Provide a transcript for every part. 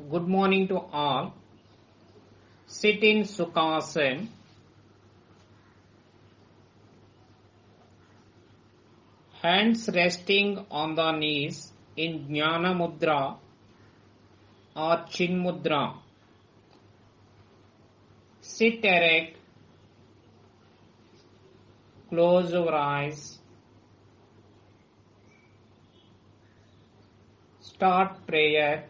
Good morning to all. Sit in Sukhasana. Hands resting on the knees in Jnana Mudra or Chin Mudra. Sit erect. Close your eyes. Start prayer.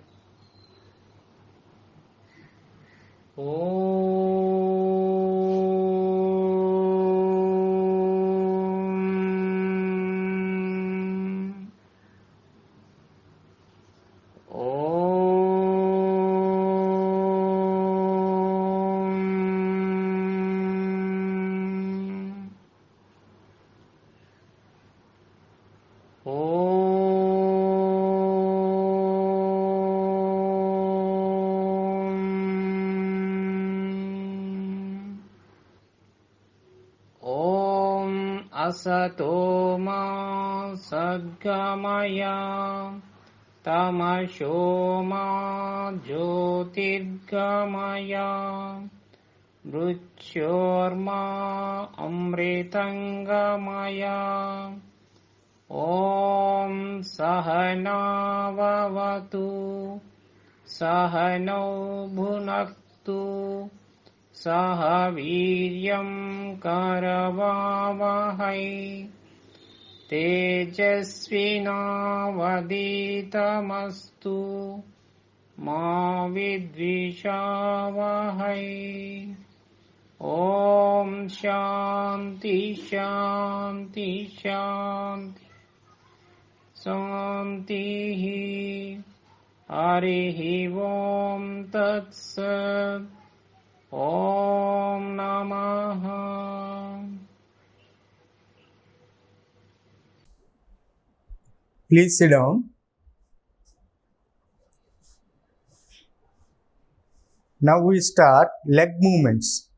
Asato ma sadgamaya tamasho ma jyotirgamaya mruchyorma amritangamaya Om Sahana Vavatu Sahano Bhunaktu Sahaviryam Karavavahai Tejasvinavaditamastu Ma Vidvishavahai Om Shanti Shanti Shanti Santihi Harihi Om Tat Sat Om Namaha. Please sit down. Now we start leg movements.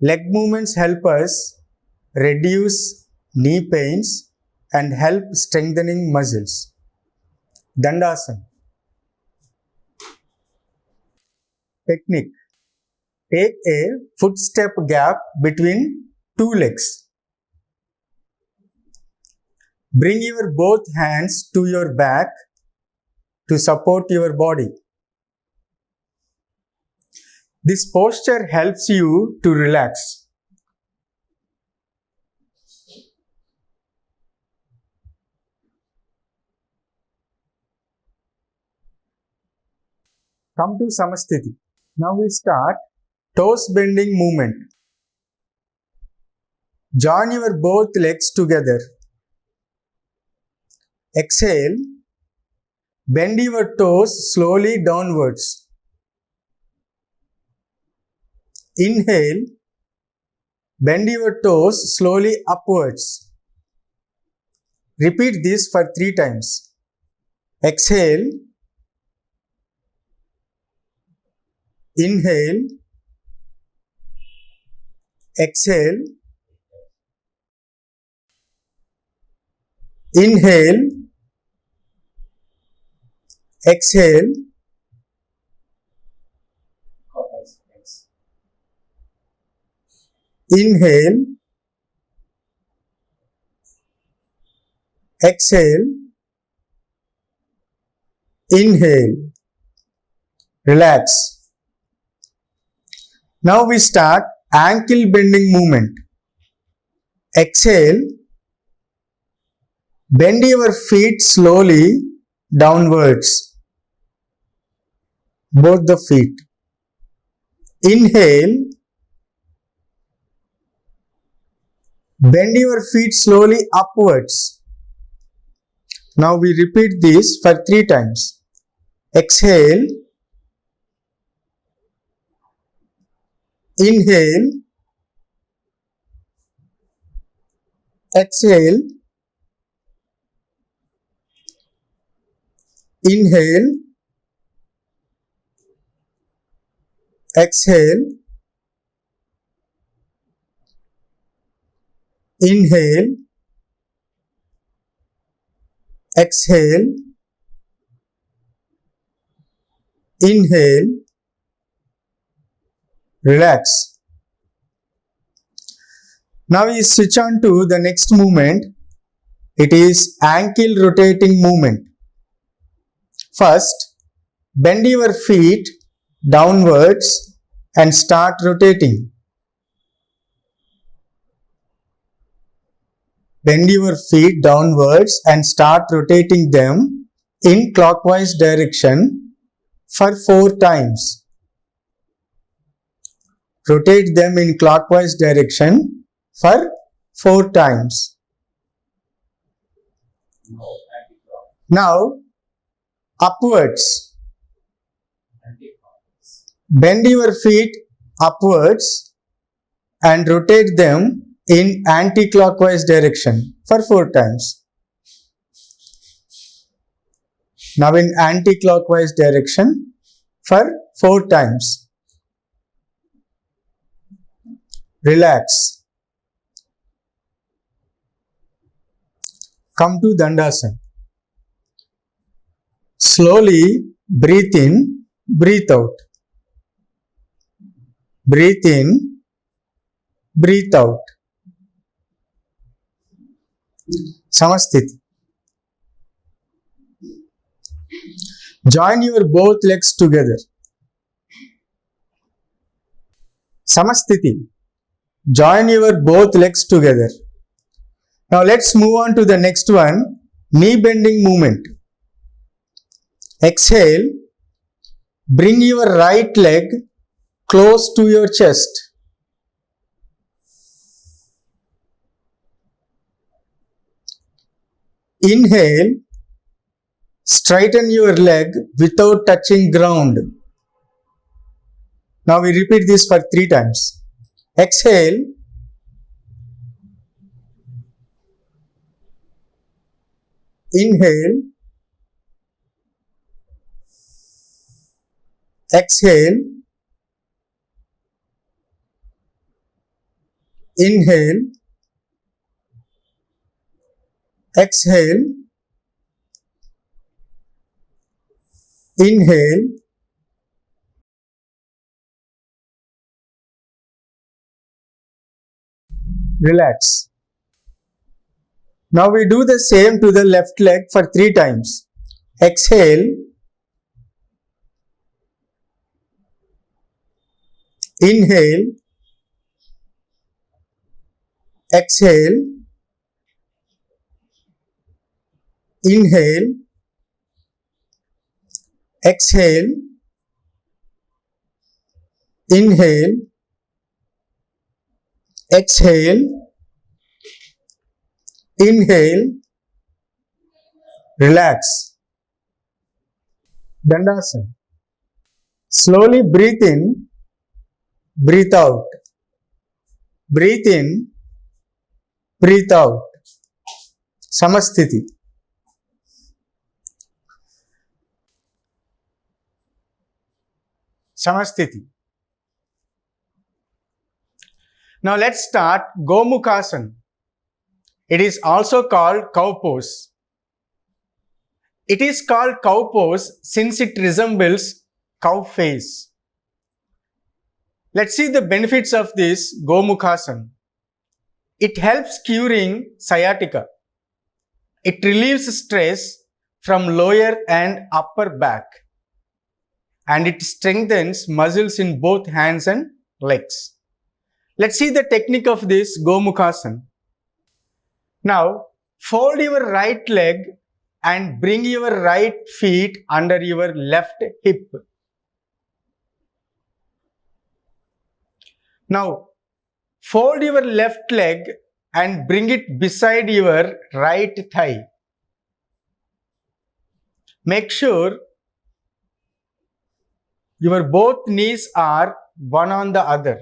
Leg movements help us reduce knee pains and help strengthening muscles. Dandasana. Technique. Take a footstep gap between two legs. Bring your both hands to your back to support your body. This posture helps you to relax. Come to Samasthiti. Now we start toes bending movement. Join your both legs together. Exhale. Bend your toes slowly downwards. Inhale. Bend your toes slowly upwards. Repeat this for 3 times. Exhale. Inhale. Exhale. Inhale. Exhale. Inhale. Exhale. Inhale. Relax. Now we start ankle bending movement. Exhale. Bend your feet slowly downwards. Both the feet. Inhale. Bend your feet slowly upwards. Now we repeat this for 3 times. Exhale. Inhale. Exhale. Inhale. Exhale. Inhale. Exhale. inhale, relax. Now we switch on to the next movement. It is ankle rotating movement. First, bend your feet downwards and start rotating. Bend your feet downwards and start rotating them in clockwise direction for 4 times. Rotate them in clockwise direction for 4 times. Now, upwards. Bend your feet upwards and rotate them in anti-clockwise direction for 4 times. Now in anti-clockwise direction for 4 times. Relax. Come to Dandasana. Slowly breathe in, breathe out. Breathe in, breathe out. Samasthiti. Join your both legs together. Samasthiti. Join your both legs together. Now let's move on to the next one, knee bending movement. Exhale. Bring your right leg close to your chest. Inhale, straighten your leg without touching ground. Now we repeat this for 3 times. Exhale, inhale, exhale, inhale, exhale, inhale, relax. Now we do the same to the left leg for 3 times. Exhale, inhale, exhale, inhale, exhale, inhale, exhale, inhale, relax. Dandasana. Slowly breathe in, breathe out. Breathe in, breathe out. Samasthiti. Samasthiti. Now let's start Gomukhasana. It is also called cow pose. It is called cow pose since it resembles cow face. Let's see the benefits of this Gomukhasana. It helps curing sciatica. It relieves stress from lower and upper back. And it strengthens muscles in both hands and legs. Let's see the technique of this Gomukhasana. Now, fold your right leg and bring your right feet under your left hip. Now, fold your left leg and bring it beside your right thigh. Make sure your both knees are one on the other.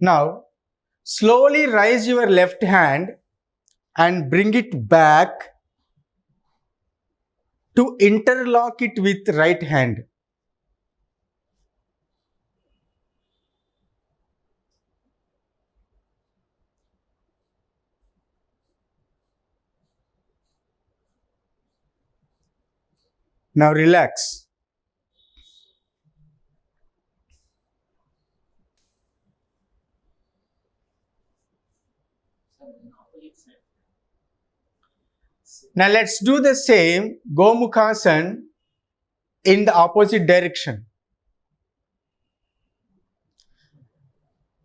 Now, slowly raise your left hand and bring it back to interlock it with right hand. Now relax. Now let's do the same Gomukhasan in the opposite direction.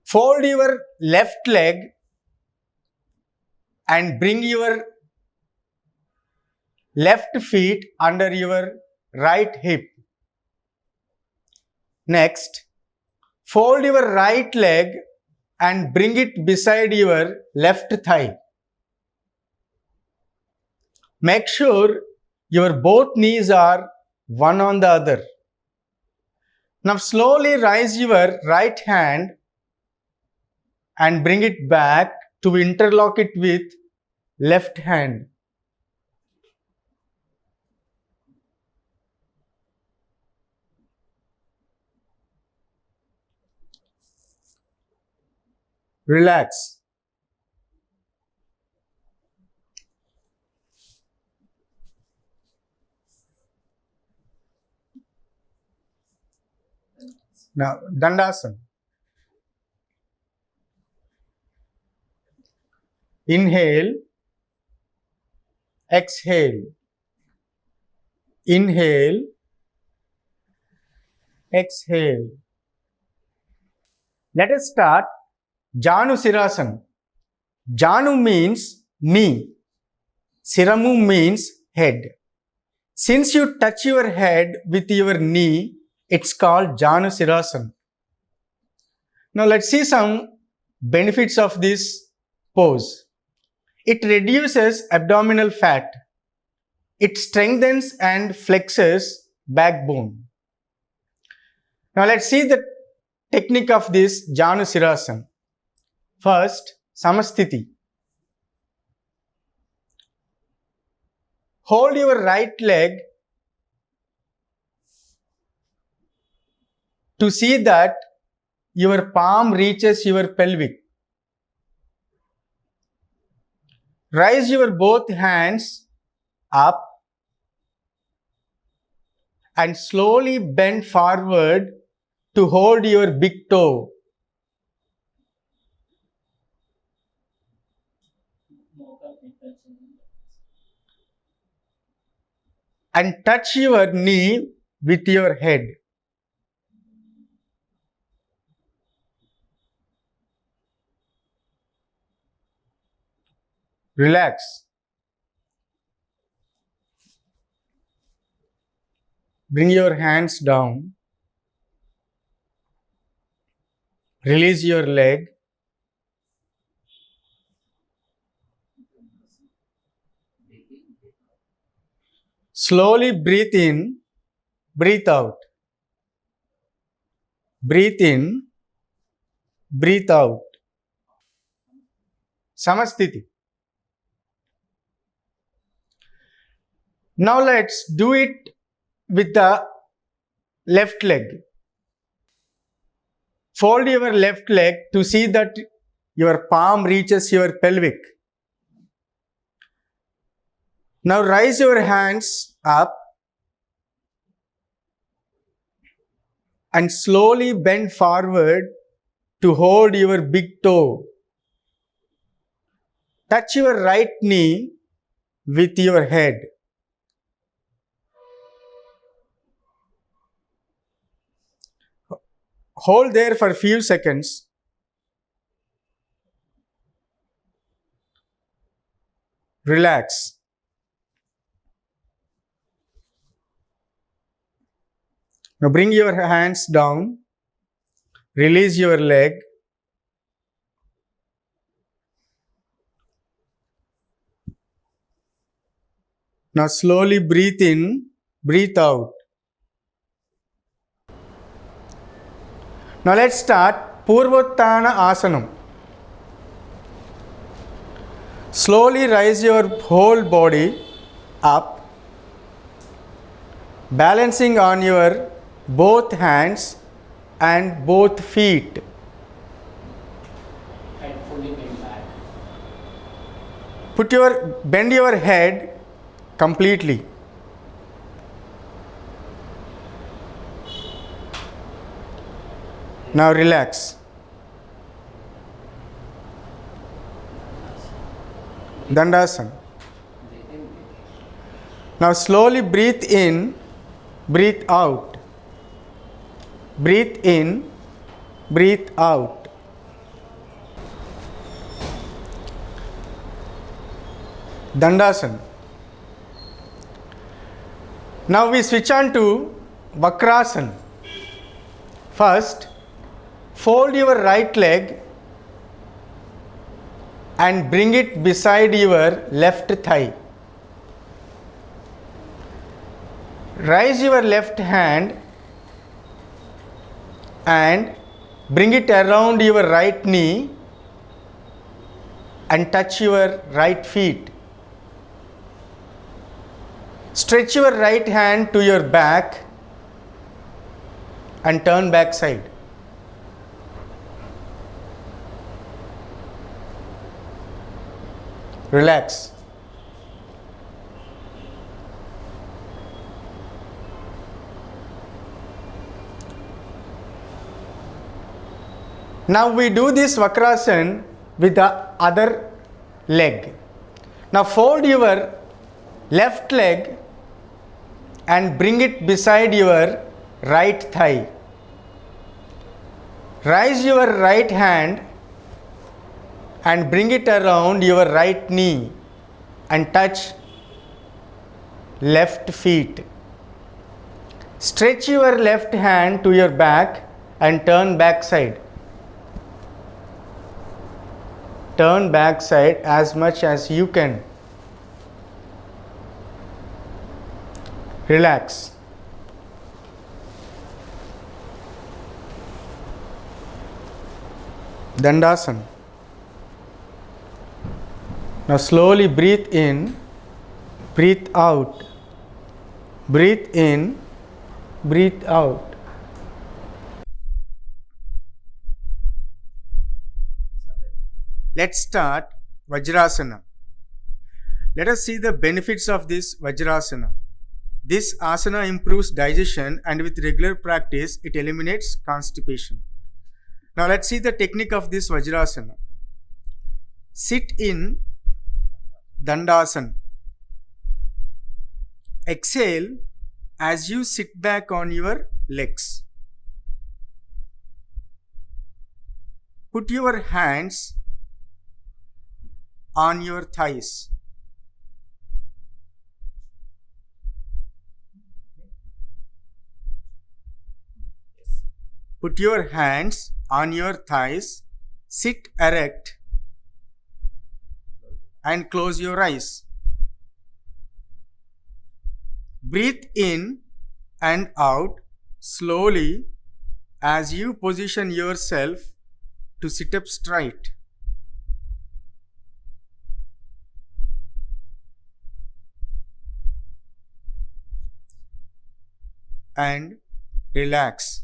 Fold your left leg and bring your left feet under your right hip. Next, fold your right leg and bring it beside your left thigh. Make sure your both knees are one on the other. Now slowly raise your right hand and bring it back to interlock it with left hand. Relax. Now, Dandasana. Inhale, exhale. Inhale, exhale. Let us start Janu Sirasana. Janu means knee. Siramu means head. Since you touch your head with your knee, it's called Janu Sirasana. Now let's see some benefits of this pose. It reduces abdominal fat. It strengthens and flexes backbone. Now let's see the technique of this Janu Sirasana. First, Samasthiti. Hold your right leg to see that your palm reaches your pelvic. Raise your both hands up and slowly bend forward to hold your big toe. And touch your knee with your head. Relax. Bring your hands down. Release your leg. Slowly breathe in, breathe out. Breathe in, breathe out. Samasthiti. Now let's do it with the left leg. Fold your left leg to see that your palm reaches your pelvic. Now raise your hands up and slowly bend forward to hold your big toe. Touch your right knee with your head. Hold there for a few seconds. Relax. Now bring your hands down. Release your leg. Now slowly breathe in, breathe out. Now let's start Purvottana Asanam. Slowly raise your whole body up, balancing on your both hands and both feet. Head fully bent back. Bend your head completely. Now relax. Dandasana. Now slowly breathe in, breathe out. Breathe in, breathe out. Dandasana. Now we switch on to Vakrasana. First, fold your right leg and bring it beside your left thigh. Raise your left hand and bring it around your right knee and touch your right feet. Stretch your right hand to your back and turn back side. Relax. Now we do this Vakrasana with the other leg. Now fold your left leg and bring it beside your right thigh. Raise your right hand and bring it around your right knee and touch left feet. Stretch your left hand to your back and turn back side. Turn back side as much as you can. Relax. Dandasana. Now slowly breathe in, breathe out. Breathe in, breathe out. Let's start Vajrasana. Let us see the benefits of this Vajrasana. This asana improves digestion and with regular practice it eliminates constipation. Now let's see the technique of this Vajrasana. Sit in Dandasana. Exhale as you sit back on your legs. Put your hands on your thighs. Put your hands on your thighs, sit erect and close your eyes. Breathe in and out slowly as you position yourself to sit up straight. And relax.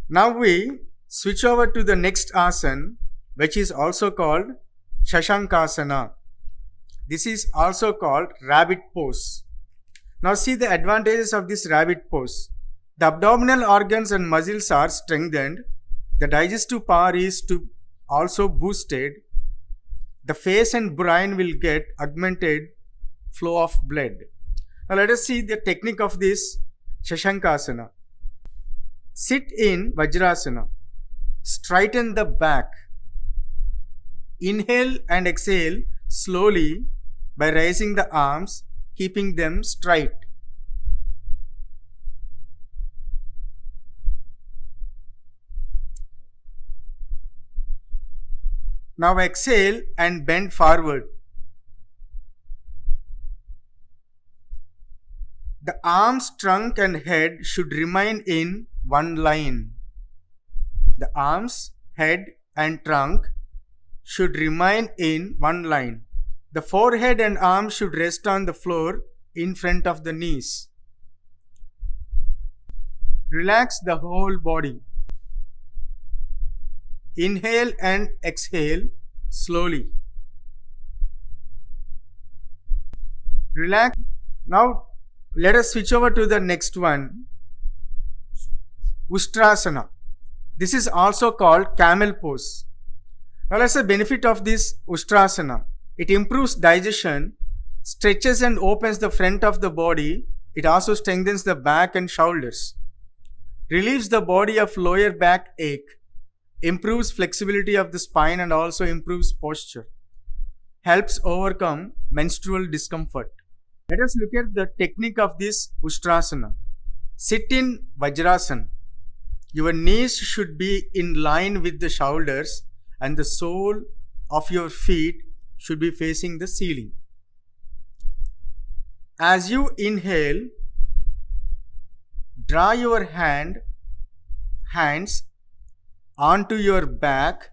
Now we switch over to the next asana, which is also called Shashankasana. This is also called rabbit pose. Now see the advantages of this rabbit pose. The abdominal organs and muscles are strengthened. The digestive power is also boosted. The face and brain will get augmented flow of blood. Now let us see the technique of this Shashankasana. Sit in Vajrasana. Straighten the back. Inhale and exhale slowly by raising the arms, keeping them straight. Now exhale and bend forward. The arms, trunk and head should remain in one line. The arms, head and trunk should remain in one line. The forehead and arms should rest on the floor in front of the knees. Relax the whole body. Inhale and exhale slowly. Relax. Now let us switch over to the next one. Ustrasana. This is also called camel pose. Now let's say the benefit of this Ustrasana. It improves digestion, stretches and opens the front of the body. It also strengthens the back and shoulders. Relieves the body of lower back ache. Improves flexibility of the spine and also improves posture. Helps overcome menstrual discomfort. Let us look at the technique of this Ustrasana. Sit in Vajrasana. Your knees should be in line with the shoulders and the sole of your feet should be facing the ceiling. As you inhale, draw your hands onto your back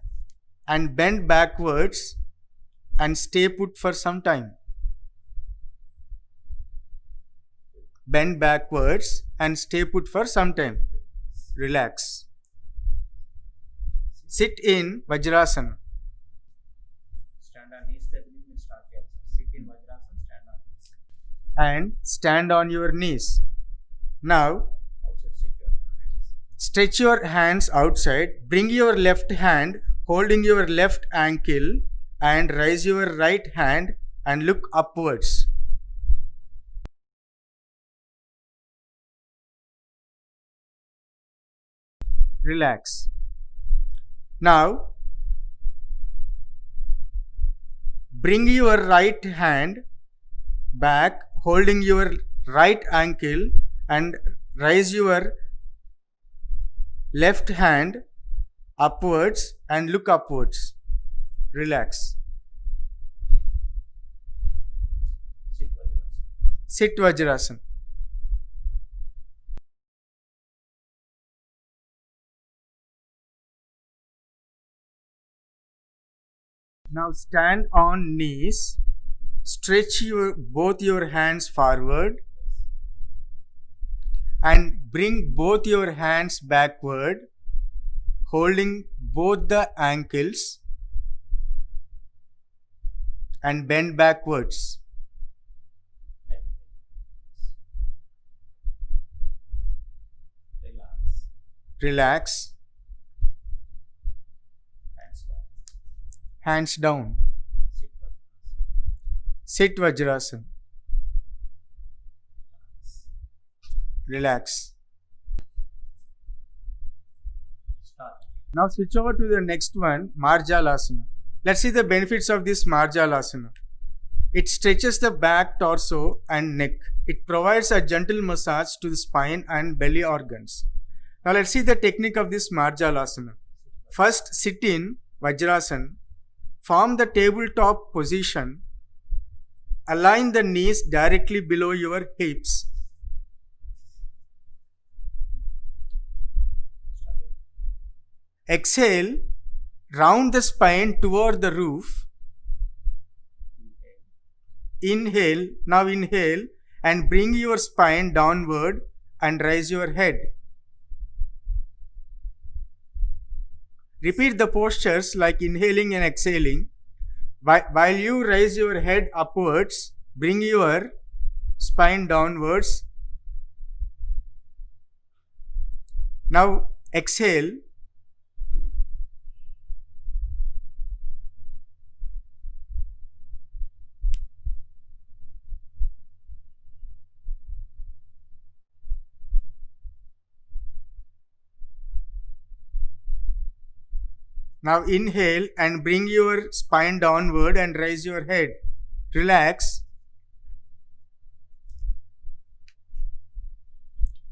and bend backwards and stay put for some time. Bend backwards and stay put for some time. Relax. Sit in Vajrasana. Stand on knees, the breathing will start here. Sit in Vajrasana, stand on knees. And stand on your knees. Now, stretch your hands outside. Bring your left hand holding your left ankle and raise your right hand and look upwards. Relax. Now, bring your right hand back holding your right ankle and raise your left hand upwards and look upwards. Relax. Sit Vajrasana. Now stand on knees. Stretch both your hands forward and bring both your hands backward, holding both the ankles and bend backwards. Relax. Hands down. Sit Vajrasana. Relax. Now switch over to the next one, Marjalasana. Let's see the benefits of this Marjalasana. It stretches the back, torso and neck. It provides a gentle massage to the spine and belly organs. Now let's see the technique of this Marjalasana. First, sit in Vajrasana. Form the tabletop position. Align the knees directly below your hips. Exhale, round the spine toward the roof. Inhale, now inhale and bring your spine downward and raise your head. Repeat the postures like inhaling and exhaling. While you raise your head upwards, bring your spine downwards. Now exhale. Now inhale and bring your spine downward and raise your head. Relax.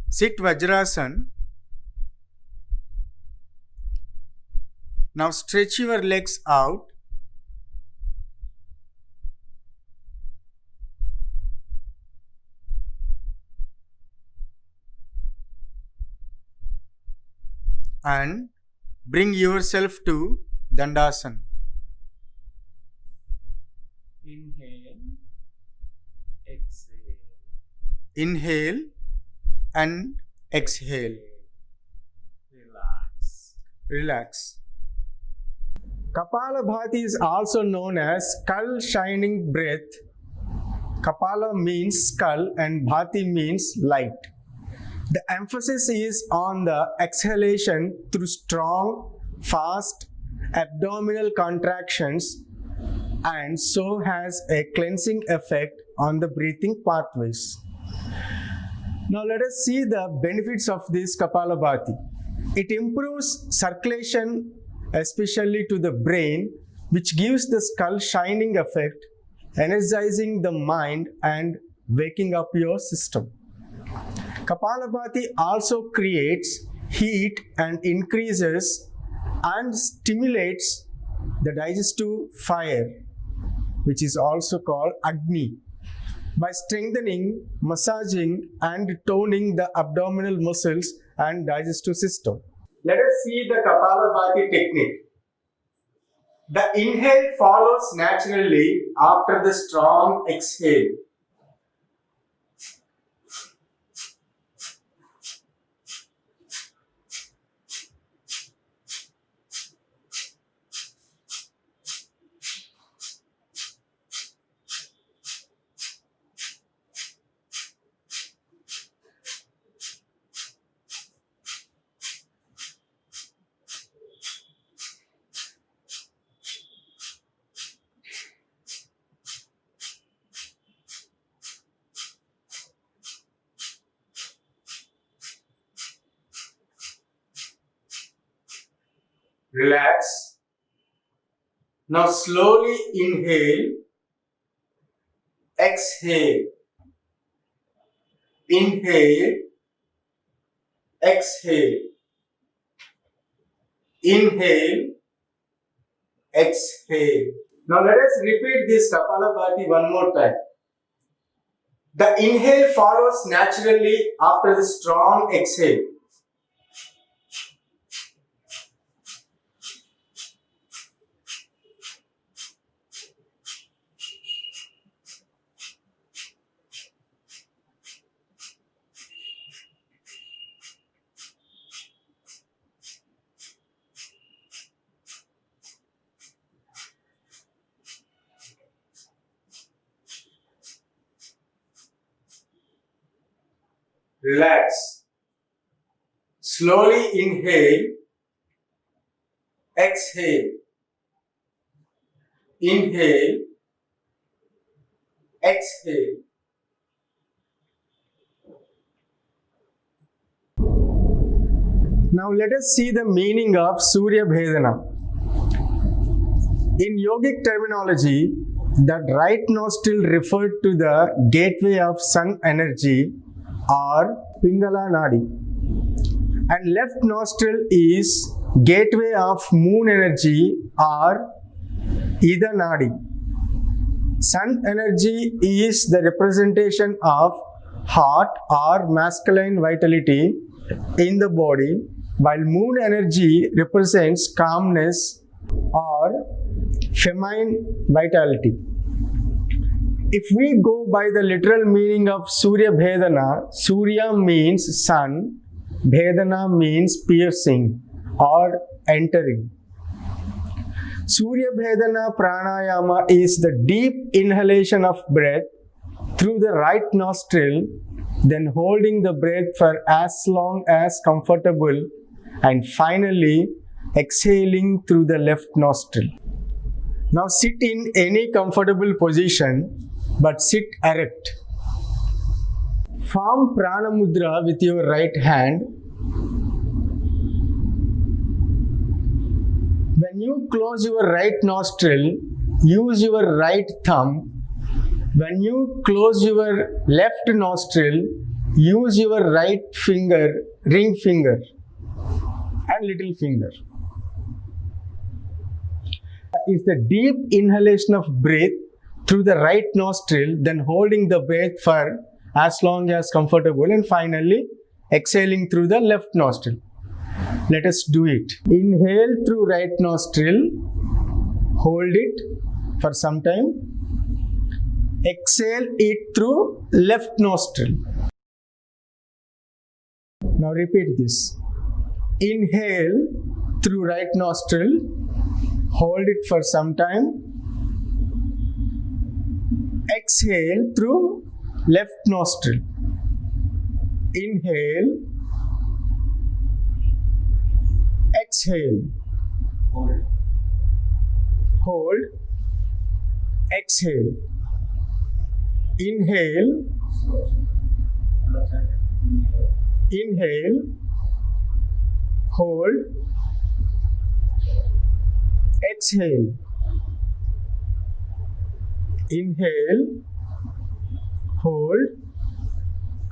Sit Vajrasana. Now stretch your legs out. And bring yourself to Dandasana. Inhale, exhale. Inhale and exhale. Relax. Relax. Kapalabhati is also known as skull shining breath. Kapala means skull and Bhati means light. The emphasis is on the exhalation through strong, fast abdominal contractions, and so has a cleansing effect on the breathing pathways. Now let us see the benefits of this Kapalabhati. It improves circulation, especially to the brain, which gives the skull shining effect, energizing the mind and waking up your system. Kapalabhati also creates heat and increases and stimulates the digestive fire, which is also called Agni, by strengthening, massaging and toning the abdominal muscles and digestive system. Let us see the Kapalabhati technique. The inhale follows naturally after the strong exhale. Relax. Now slowly inhale, exhale, inhale, exhale, inhale, exhale. Now let us repeat this Kapalabhati one more time. The inhale follows naturally after the strong exhale. Relax. Slowly inhale, exhale, inhale, exhale. Now let us see the meaning of Surya Bhedana. In yogic terminology, the right nostril referred to the gateway of sun energy or Pingala Nadi, and left nostril is gateway of moon energy or Ida Nadi. Sun energy is the representation of heart or masculine vitality in the body, while moon energy represents calmness or feminine vitality. If we go by the literal meaning of Surya Bhedana, Surya means sun, Bhedana means piercing or entering. Surya Bhedana Pranayama is the deep inhalation of breath through the right nostril, then holding the breath for as long as comfortable, and finally exhaling through the left nostril. Now sit in any comfortable position, but sit erect. Form Prana Mudra with your right hand. When you close your right nostril, use your right thumb. When you close your left nostril, use your right finger, ring finger, and little finger. Is the deep inhalation of breath through the right nostril, then holding the breath for as long as comfortable, and finally exhaling through the left nostril. Let us do it. Inhale through right nostril, hold it for some time. Exhale it through left nostril. Now repeat this. Inhale through right nostril, hold it for some time. Exhale through left nostril. Inhale. Exhale. Hold. Hold. Exhale. Inhale. Inhale. Hold. Exhale. Inhale. Hold.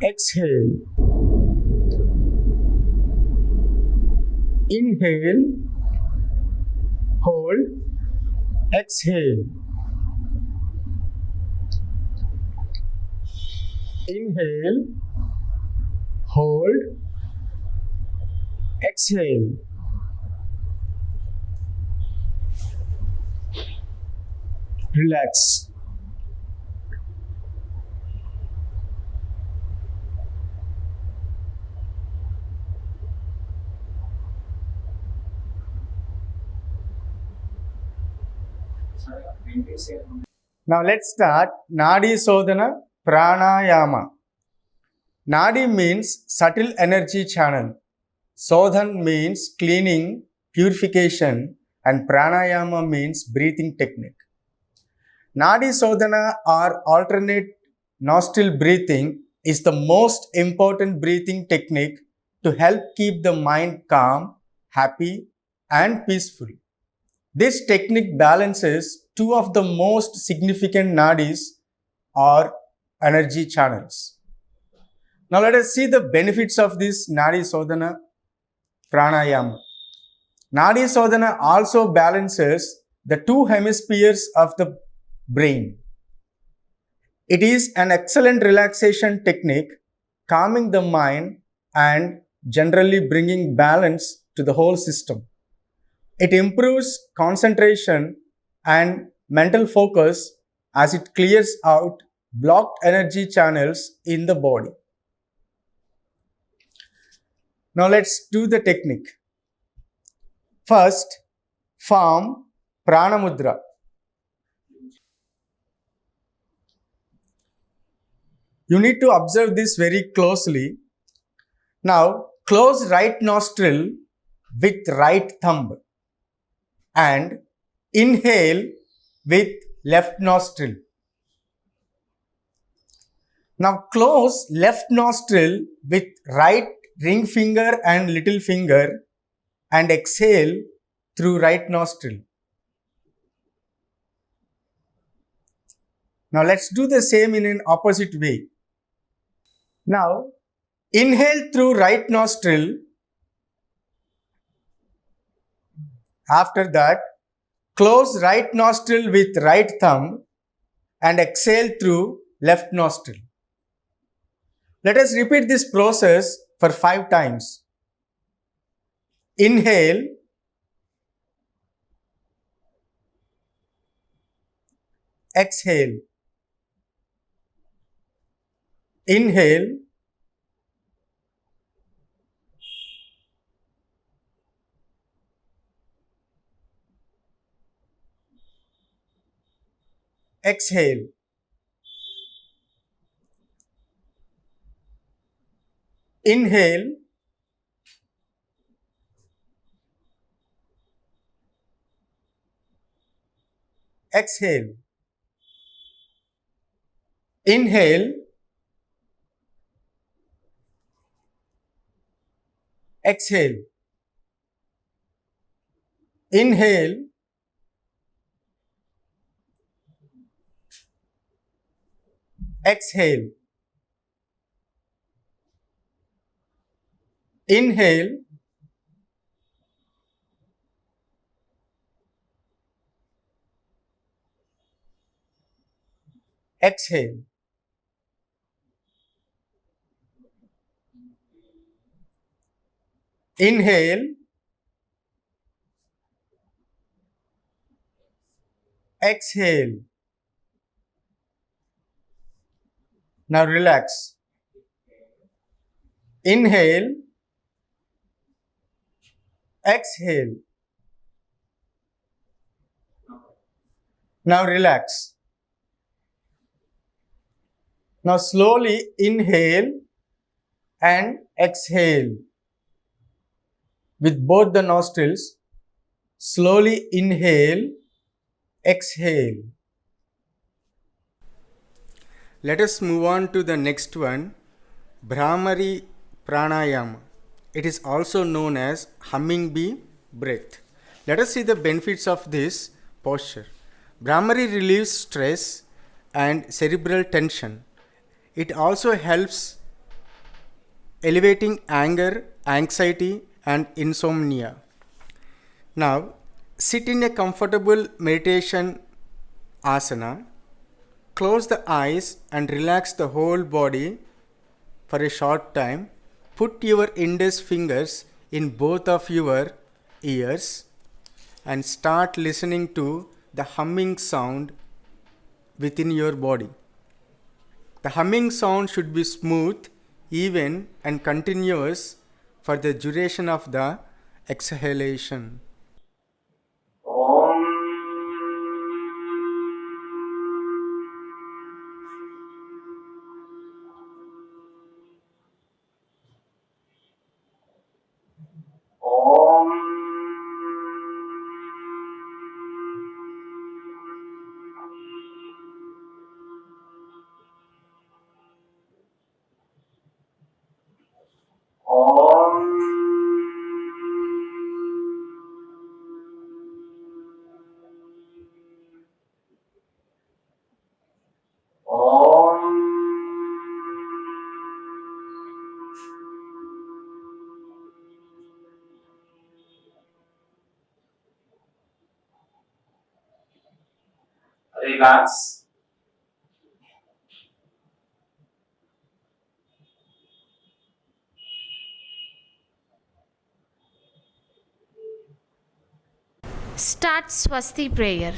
Exhale. Inhale. Hold. Exhale. Inhale. Hold. Exhale. Relax. Sorry, 20 seconds. Now let's start Nadi Sodhana Pranayama. Nadi means subtle energy channel. Sodhan means cleaning, purification, and Pranayama means breathing technique. Nadi Sodhana or alternate nostril breathing is the most important breathing technique to help keep the mind calm, happy, and peaceful. This technique balances two of the most significant nadis or energy channels. Now let us see the benefits of this Nadi Sodhana Pranayama. Nadi Sodhana also balances the two hemispheres of the brain. It is an excellent relaxation technique, calming the mind and generally bringing balance to the whole system. It improves concentration and mental focus as it clears out blocked energy channels in the body. Now let's do the technique. First, form Prana Mudra. You need to observe this very closely. Now, close right nostril with right thumb and inhale with left nostril. Now, close left nostril with right ring finger and little finger and exhale through right nostril. Now, let's do the same in an opposite way. Now, inhale through right nostril. After that, close right nostril with right thumb and exhale through left nostril. Let us repeat this process for 5 times. Inhale, exhale, inhale, exhale. Inhale, exhale. Inhale, exhale. Inhale, exhale. Inhale, exhale. Inhale, exhale. Now relax. Inhale, exhale. Now relax. Now slowly inhale and exhale. With both the nostrils, slowly inhale, exhale. Let us move on to the next one, Bhramari Pranayama. It is also known as humming bee breath. Let us see the benefits of this posture. Bhramari relieves stress and cerebral tension. It also helps elevating anger, anxiety, and insomnia. Now, sit in a comfortable meditation asana. Close the eyes and relax the whole body for a short time. Put your index fingers in both of your ears and start listening to the humming sound within your body. The humming sound should be smooth, even, and continuous for the duration of the exhalation. Om. Om. Om. Om. Relax. Start Swasti prayer.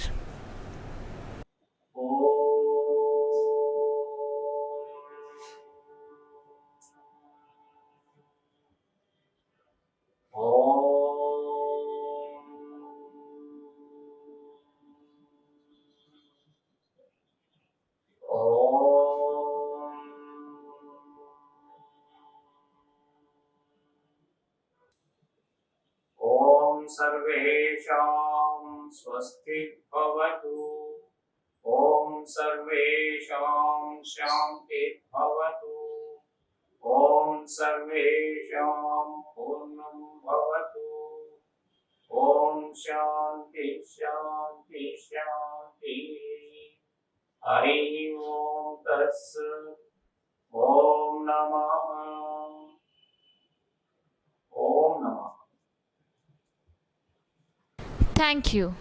Om Sarvesham Swasti Bhavatu. Om Sarvesham Shanti Bhavatu. Om Sarvesham Purnam Bhavatu. Om Shanti Shanti Shanti. Hari Om Tats. Om Namah. Om Namah. Thank you.